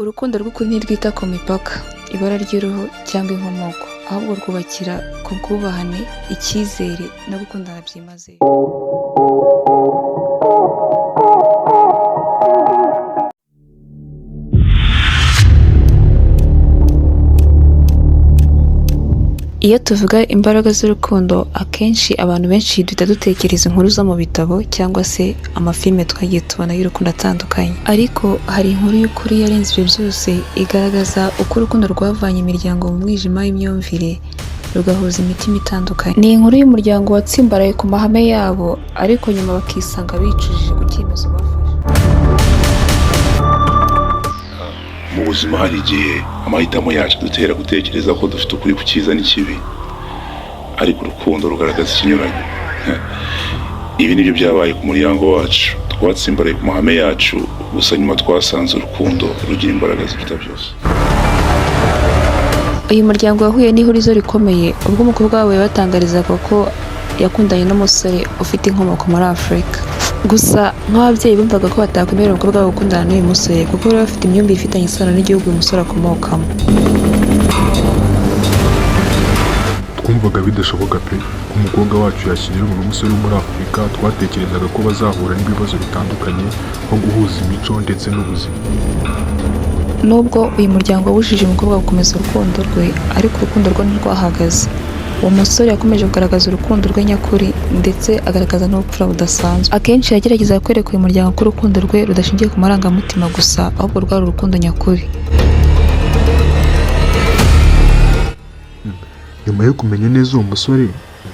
Urukundo rw'ukuri ntirwita ku mipaka, ibara ry'uruhu cyangwa inkomoko, ahubwo rwubakira ku bwubahane, icyizere no gukundana byimazeyo. Iyo tuvuga imbaraga z'urukundo, akenshi abantu benshi duhita dutekereza inkuru zo mu bitabo cyangwa se amafilime twagiye tubona y'urukundo atandukanye. Ariko hari inkuru y'ukuri yarenze ibyo byose, igaragaza uko urukundo rwavanye imiryango mu mwijima w'imyumvire, rugahuza imitima itandukanye. Ni inkuru y'umuryango watsimbaraye ku mahame yabo, ariko nyuma bakisanga bicujije ku cyemezo bafashe. Mu buzima hari igihe amahitamo yacu dutera gutekereza ko dufite ukuri ku cyiza n'ikibi, ariko urukundo rugaragaza ikinyuranyo. Ibi nibyo byabaye ku muryango wacu, twatsimbaraye ku mahame yacu, gusa nyuma twasanze urukundo rugira imbaraga ziruta byose. Uyu muryango wahuye n'ihurizo rikomeye ubwo umukobwa wabo yabatangarizaga ko yakundanye n'umusore ufite inkomoko muri Afurika. Gusa nk'ababyeyi bumvaga ko batakwemerera umukobwa wabo gukundana n'uyu musore kuko bari bafite imyumvire ifitanye isano n'igihugu uyu musore akomokamo. Twumvaga bidashoboka pe ko umukobwa wacu yashyingiranwa n'umusore wo muri Afurika. Twatekerezaga ko bazahura n'ibibazo bitandukanye nko guhuza imico ndetse n'ubuzima. Nubwo uyu muryango wabujije umukobwa gukomeza urukundo rwe, ariko urukundo rwe ntirwahagaze. Uwo musore yakomeje kugaragaza urukundo rwe nyakuri ndetse agaragaza n'ubupfura budasanzwe. Akenshi yagerageza kwereka uyu muryango ko urukundo rwe rudashingiye ku marangamutima gusa, ahubwo rwari urukundo nyakuri. Nyuma yo kumenya neza uwo musore,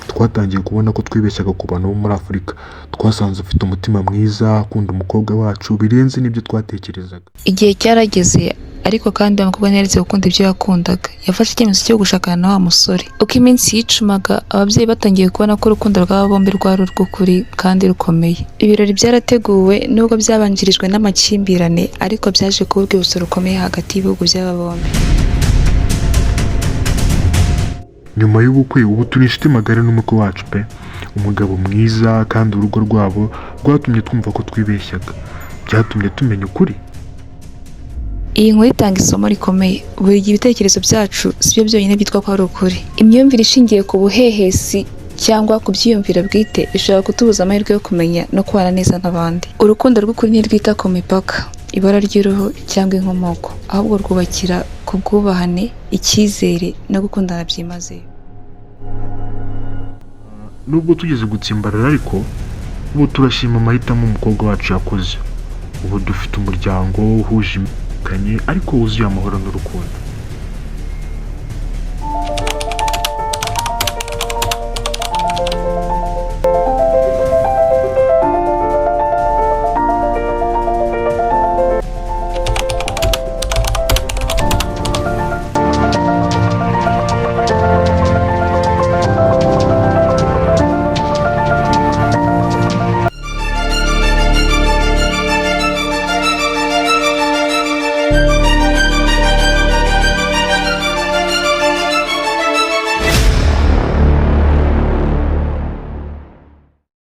twatangiye kubona ko twibeshyaga ku bantu bo muri Afurika. Twasanze afite umutima mwiza, akunda umukobwa wacu birenze n'ibyo twatekerezaga. Igihe cyarageze, ariko kandi uwo mukobwa ntiyaretse gukunda ibyo yakundaga. Yafashe icyemezo cyo gushakana na wa musore. Uko iminsi yicumaga, ababyeyi batangiye kubona ko urukundo rw'aba bombi rwari urw'ukuri kandi rukomeye. Ibirori byarateguwe, nubwo byabanjirijwe n'amakimbirane, ariko byaje kuba urwibutso rukomeye hagati y'ibihugu by'aba bombi. Nyuma y'ubukwe ubu turi inshuti magara n'umukwe wacu pe. Umugabo mwiza, kandi urugo rwabo rwatumye twumva ko twibeshyaga. Byatumye tumenya ukuri. Iyi nkuru itanga isomo rikomeye. Buri gihe ibitekerezo byacu si byo byonyine byitwa ko ari ukuri. Imyumvire ishingiye ku buhehesi cyangwa ku byiyumviro bwite ishobora kutubuza amahirwe yo kumenya no kubana neza n'abandi. Urukundo rw'ukuri ntirwita ku mipaka, ibara ry'uruhu cyangwa inkomoko, ahubwo rwubakira ku bwubahane, icyizere no gukundana byimazeyo. Nubwo tugeze gutsimbarara, ariko ubu turashima amahitamo umukobwa wacu yakoze. Ubu dufite umuryango uhuje imikanye ariko wuzuye amahoro n'urukundo.